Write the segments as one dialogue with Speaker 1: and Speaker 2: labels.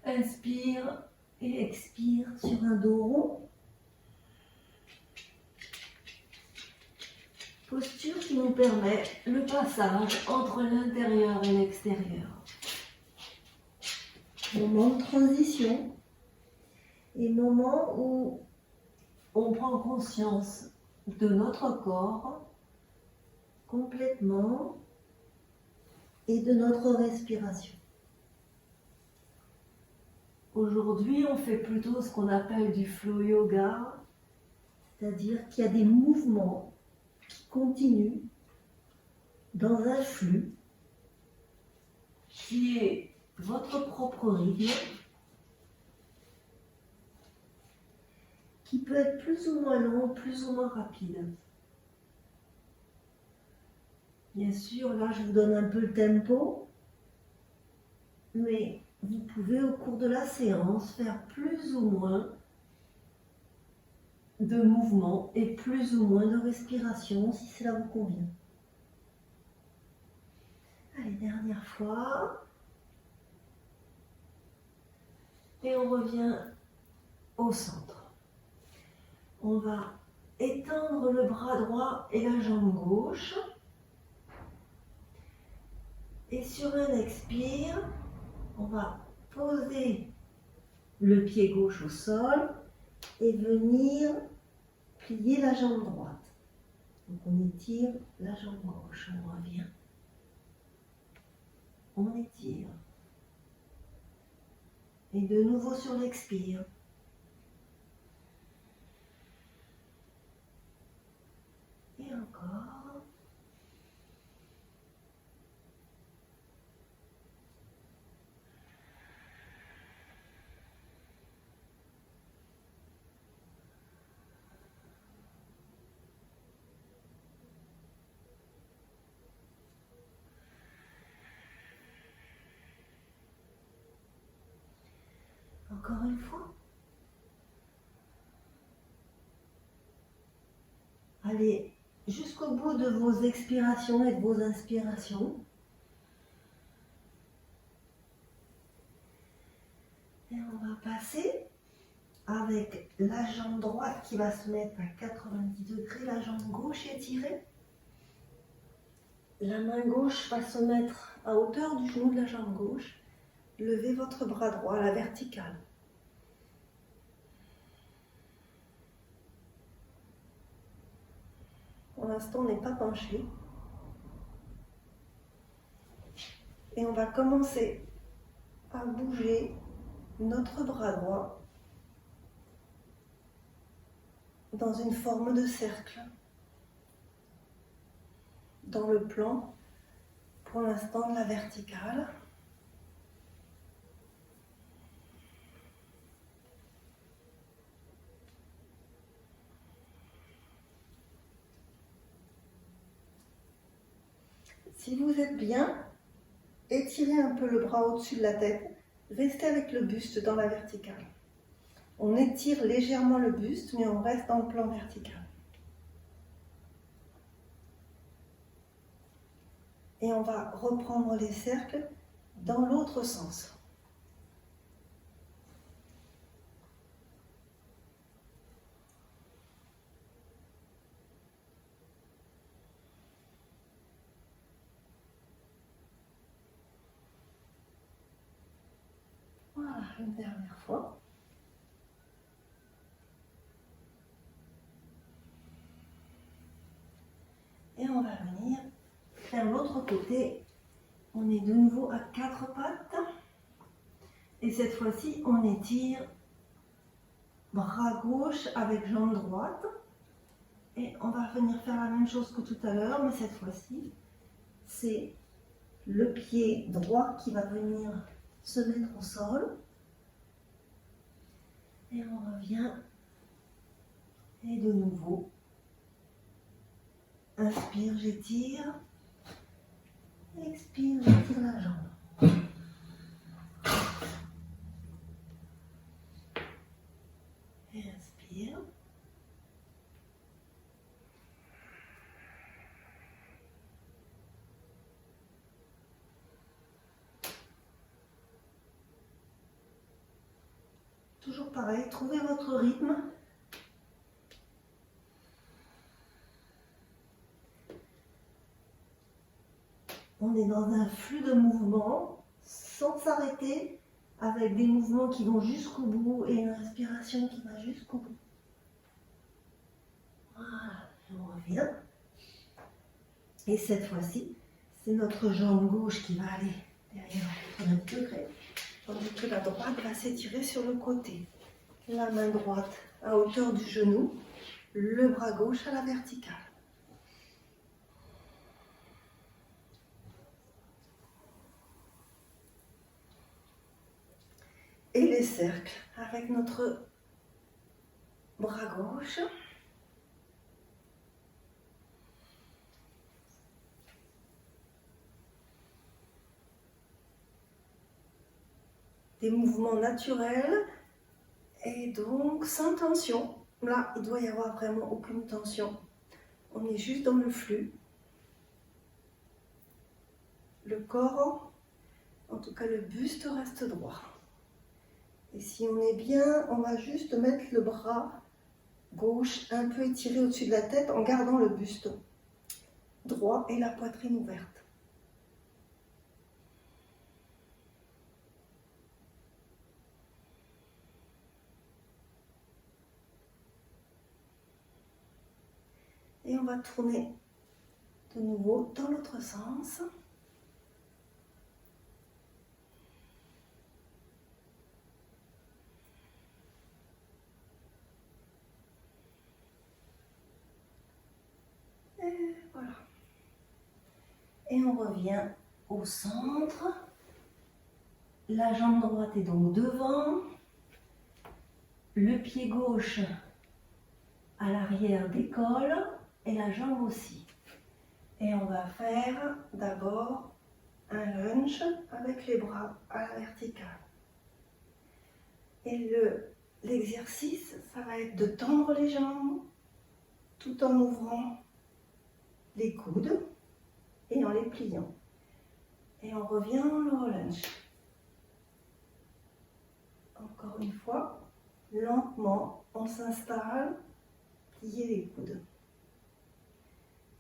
Speaker 1: Inspire et expire sur un dos rond. Posture qui nous permet le passage entre l'intérieur et l'extérieur. Moment de transition et moment où on prend conscience de notre corps complètement et de notre respiration. Aujourd'hui, on fait plutôt ce qu'on appelle du flow yoga, c'est-à-dire qu'il y a des mouvements qui continuent dans un flux qui est votre propre rythme, qui peut être plus ou moins long, plus ou moins rapide. Bien sûr, là, je vous donne un peu le tempo, mais vous pouvez, au cours de la séance, faire plus ou moins de mouvements et plus ou moins de respiration, si cela vous convient. Allez, dernière fois. Et on revient au centre. On va étendre le bras droit et la jambe gauche. Et sur un expire, on va poser le pied gauche au sol et venir plier la jambe droite. Donc on étire la jambe gauche, on revient. On étire. Et de nouveau sur l'expire. Et encore. Encore une fois. Allez jusqu'au bout de vos expirations et de vos inspirations. Et on va passer avec la jambe droite qui va se mettre à 90 degrés, la jambe gauche étirée. La main gauche va se mettre à hauteur du genou de la jambe gauche. Levez votre bras droit à la verticale. Pour l'instant, on n'est pas penché. Et on va commencer à bouger notre bras droit dans une forme de cercle. Dans le plan, pour l'instant, de la verticale. Si vous êtes bien, étirez un peu le bras au-dessus de la tête. Restez avec le buste dans la verticale. On étire légèrement le buste, mais on reste dans le plan vertical. Et on va reprendre les cercles dans l'autre sens. Voilà, une dernière fois. Et on va venir faire l'autre côté. On est de nouveau à 4 pattes. Et cette fois-ci, on étire bras gauche avec jambe droite. Et on va venir faire la même chose que tout à l'heure, mais cette fois-ci, c'est le pied droit qui va venir se mettre au sol. Et on revient. Et de nouveau, inspire, j'étire. Expire, j'étire la jambe. Et inspire. Toujours pareil, trouvez votre rythme. On est dans un flux de mouvements sans s'arrêter, avec des mouvements qui vont jusqu'au bout et une respiration qui va jusqu'au bout. Voilà, on revient. Et cette fois-ci, c'est notre jambe gauche qui va aller derrière à 90 degrés, tandis que la droite va s'étirer sur le côté. La main droite à hauteur du genou, le bras gauche à la verticale. Et les cercles avec notre bras gauche. Des mouvements naturels et donc sans tension. Là, il doit y avoir vraiment aucune tension. On est juste dans le flux. Le corps, en tout cas le buste, reste droit. Et si on est bien, on va juste mettre le bras gauche un peu étiré au-dessus de la tête en gardant le buste droit et la poitrine ouverte. Et on va tourner de nouveau dans l'autre sens. Et voilà. Et on revient au centre. La jambe droite est donc devant. Le pied gauche à l'arrière décolle et la jambe aussi. Et on va faire d'abord un lunge avec les bras à la verticale. Et l'exercice, ça va être de tendre les jambes tout en ouvrant les coudes et en les pliant. Et on revient dans le relunge. Encore une fois, lentement, on s'installe, pliez les coudes.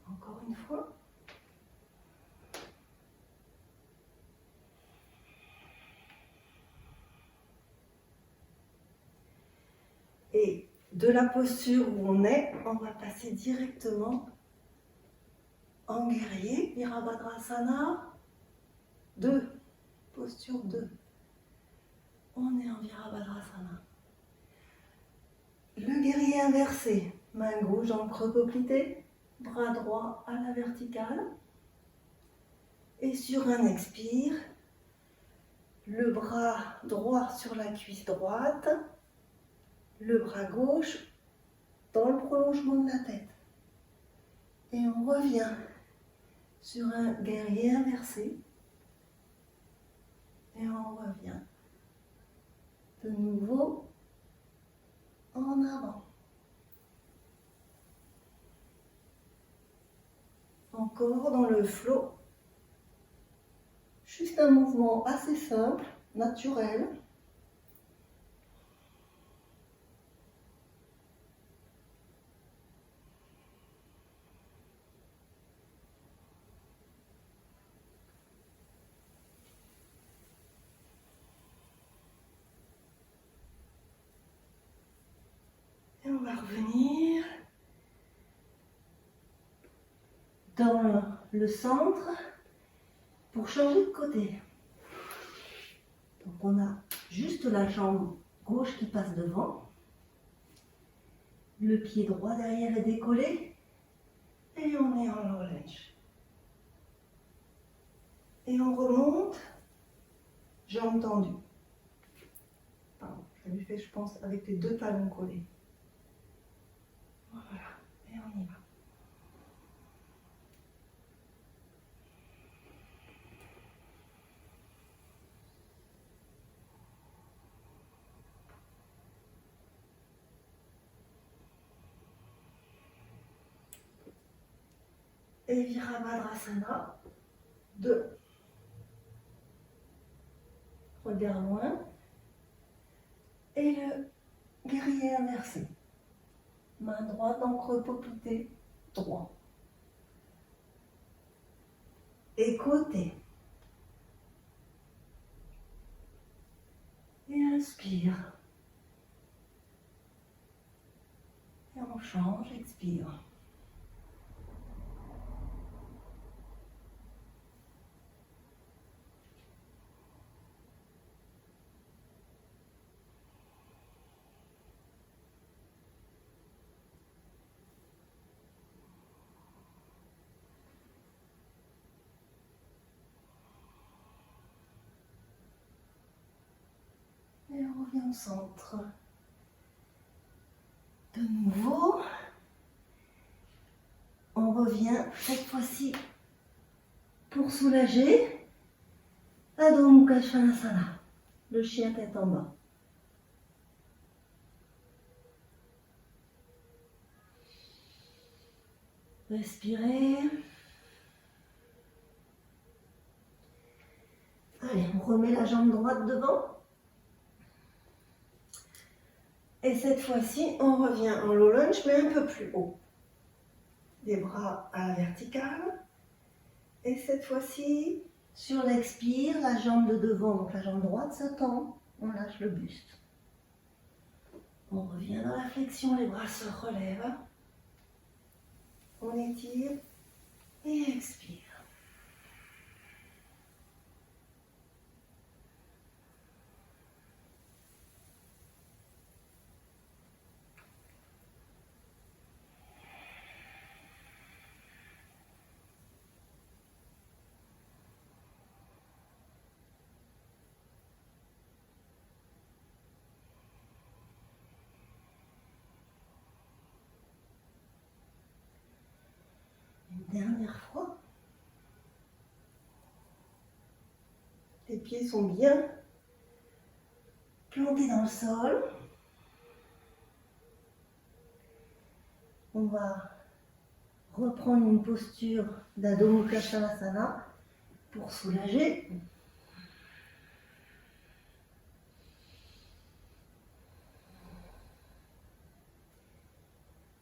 Speaker 1: Encore une fois. Et de la posture où on est, on va passer directement en guerrier, Virabhadrasana 2, posture 2. On est en Virabhadrasana. Le guerrier inversé, main gauche en creux poplité, bras droit à la verticale. Et sur un expire, le bras droit sur la cuisse droite, le bras gauche dans le prolongement de la tête. Et on revient sur un guerrier inversé. Et on revient de nouveau en avant. Encore dans le flow. Juste un mouvement assez simple, naturel. Et on va revenir dans le centre pour changer de côté. Donc on a juste la jambe gauche qui passe devant. Le pied droit derrière est décollé. Et on est en lunge. Et on remonte, jambes tendues. Pardon, je l'ai fait, je pense, avec les deux talons collés. Voilà, et on y va. Et Virabhadrasana 2. Regarde loin. Et le guerrier inversé. Main droite en creux poplité droit. Et côté. Et inspire. Et on change, expire. Et on revient au centre. De nouveau, on revient cette fois-ci pour soulager Adho Mukha Svanasana, le chien tête en bas. Respirez. Allez, on remet la jambe droite devant. Et cette fois-ci, on revient en low lunge, mais un peu plus haut. Les bras à la verticale. Et cette fois-ci, sur l'expire, la jambe de devant, donc la jambe droite, se tend. On lâche le buste. On revient dans la flexion, les bras se relèvent. On étire et expire. Une dernière fois. Les pieds sont bien plantés dans le sol. On va reprendre une posture d'Adho Mukha Svanasana pour soulager.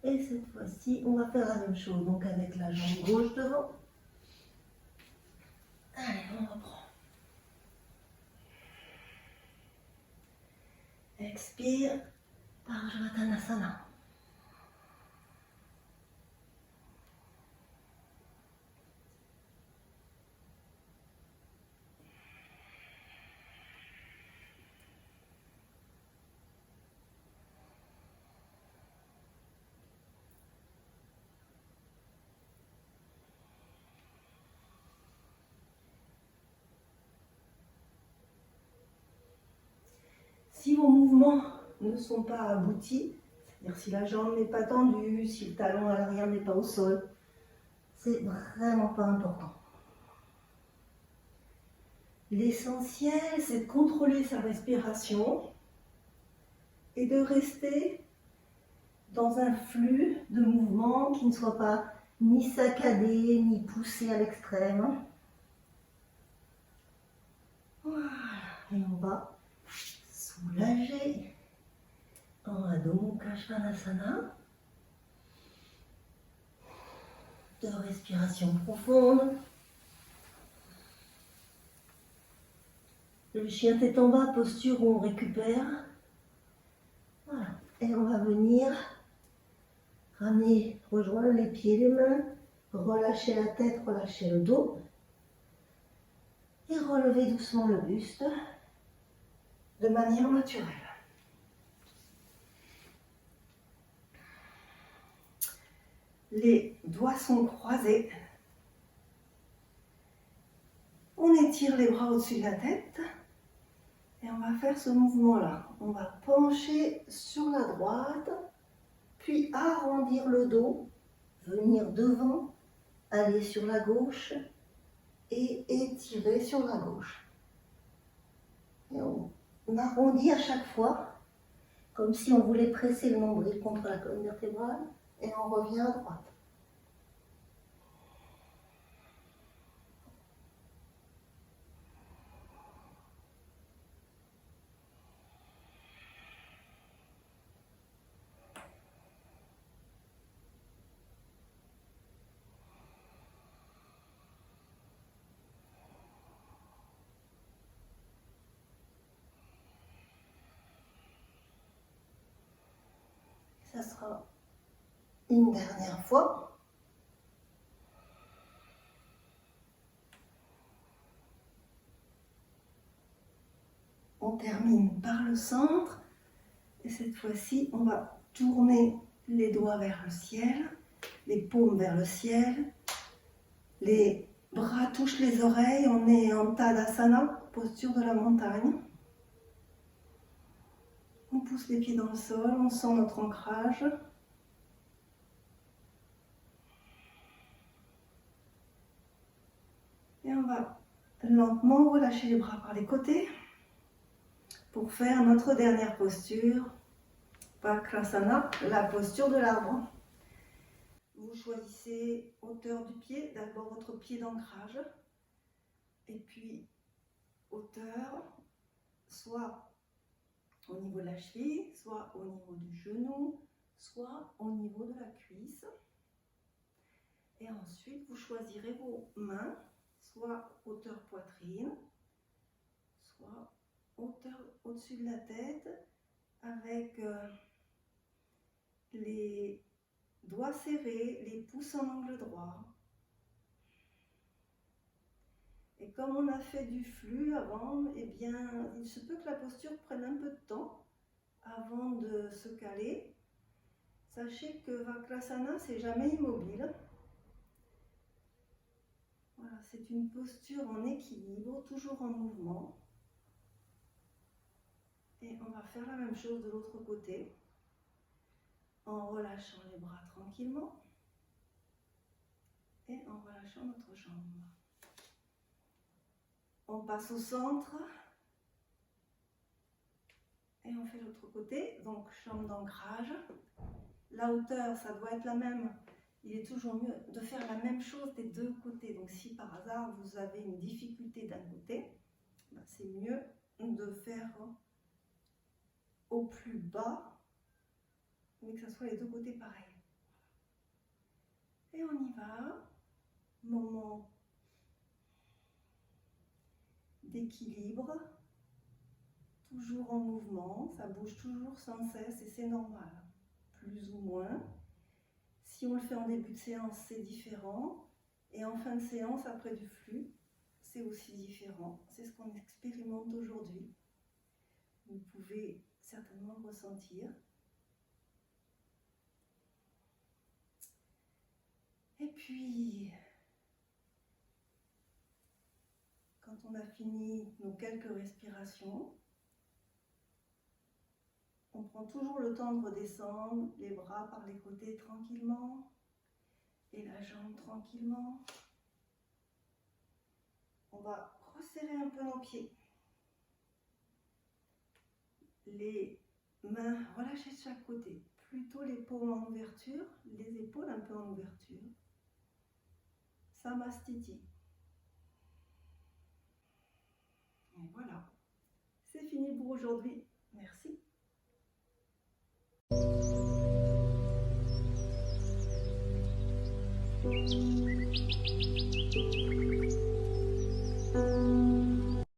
Speaker 1: Et cette fois-ci, on va faire la même chose, donc avec la jambe gauche devant. Allez, on reprend. Expire, Parsvanasana. Si vos mouvements ne sont pas aboutis, c'est-à-dire si la jambe n'est pas tendue, si le talon à l'arrière n'est pas au sol, c'est vraiment pas important. L'essentiel, c'est de contrôler sa respiration et de rester dans un flux de mouvements qui ne soit pas ni saccadé, ni poussé à l'extrême. Voilà, et on va soulager en Adho Mukha Svanasana. De respiration profonde. Le chien tête en bas, posture où on récupère. Voilà. Et on va venir ramener, rejoindre les pieds, les mains, relâcher la tête, relâcher le dos. Et relever doucement le buste de manière naturelle. Les doigts sont croisés. On étire les bras au-dessus de la tête. Et on va faire ce mouvement-là. On va pencher sur la droite, puis arrondir le dos, venir devant, aller sur la gauche et étirer sur la gauche. Et on arrondit à chaque fois, comme si on voulait presser le nombril contre la colonne vertébrale, et on revient à droite. ça sera une dernière fois. On termine par le centre. Et cette fois-ci, on va tourner les doigts vers le ciel, les paumes vers le ciel. Les bras touchent les oreilles. On est en Tadasana, posture de la montagne. On pousse les pieds dans le sol, on sent notre ancrage. Et on va lentement relâcher les bras par les côtés pour faire notre dernière posture, Vakrasana, la posture de l'arbre. Vous choisissez hauteur du pied, d'abord votre pied d'ancrage, et puis hauteur, soit au niveau de la cheville, soit au niveau du genou, soit au niveau de la cuisse. Et ensuite, vous choisirez vos mains, soit hauteur poitrine, soit hauteur au-dessus de la tête, avec les doigts serrés, les pouces en angle droit. Et comme on a fait du flux avant, eh bien, il se peut que la posture prenne un peu de temps avant de se caler. Sachez que Vakrasana, c'est jamais immobile. Voilà, c'est une posture en équilibre, toujours en mouvement. Et on va faire la même chose de l'autre côté, en relâchant les bras tranquillement et en relâchant notre jambe. On passe au centre et on fait l'autre côté, donc jambe d'ancrage. La hauteur, ça doit être la même. Il est toujours mieux de faire la même chose des deux côtés. Donc si par hasard vous avez une difficulté d'un côté, c'est mieux de faire au plus bas, mais que ce soit les deux côtés pareils. Et on y va. Moment d'équilibre, toujours en mouvement, ça bouge toujours sans cesse et c'est normal, plus ou moins. Si on le fait en début de séance, c'est différent, et en fin de séance, après du flux, c'est aussi différent. C'est ce qu'on expérimente aujourd'hui. Vous pouvez certainement ressentir. Et puis, quand on a fini nos quelques respirations, on prend toujours le temps de redescendre, les bras par les côtés tranquillement, et la jambe tranquillement. On va resserrer un peu nos pieds. Les mains relâchées de chaque côté, plutôt les paumes en ouverture, les épaules un peu en ouverture. Samastiti. Et voilà, c'est fini pour aujourd'hui. Merci.